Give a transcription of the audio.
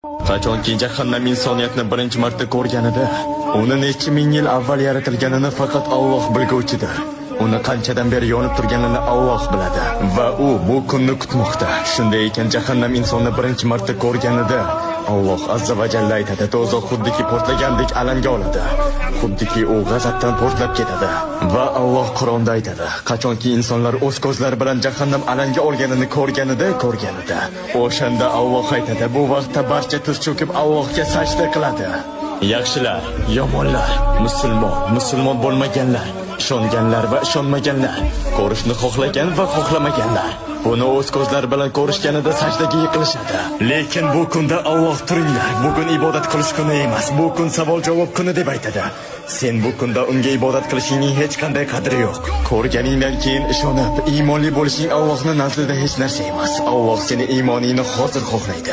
Qachonki jahannam insoniyatni birinchi marta ko'rganida, uni necha ming yil avval yaratilganini faqat Alloh bilguvchidir. Uni qanchadan beri yonib turganini Alloh biladi va u bu kunni kutmoqda. Shunday ekan jahannam insonni birinchi marta ko'rganida Alloh azza va jalla aytadi, do'zax xuddiki portlagandek alanga oladi. Xuddiki u g'azabdan portlab ketadi. Va Alloh Qur'onda aytadi, qachonki insonlar o'z ko'zlari bilan jahannam alanga olganini ko'rganida, o'shanda Alloh aytadi, bu vaqtda barcha tiz cho'kib Allohga sajda qiladi. Yaxshilar, yomonlar, musulmon bo'lmaganlar, ishonganlar va ishonmaganlar, ko'rishni xohlagan va xohlamaganlar buni o'z ko'zlari bilan ko'rishganida sajdaga yiqilishadi. Lekin bu kunda Alloh turinglar, bugun ibodat qilish kuni emas, bu kun savol-javob kuni deb aytadi. Sen bu kunda unga ibodat qilishingning hech qanday qadri yo'q. Ko'rganingdan keyin ishonib, iymonli bo'lishing Allohning nazdida hech narsa emas. Alloh seni iymoningni hozir xohlaydi.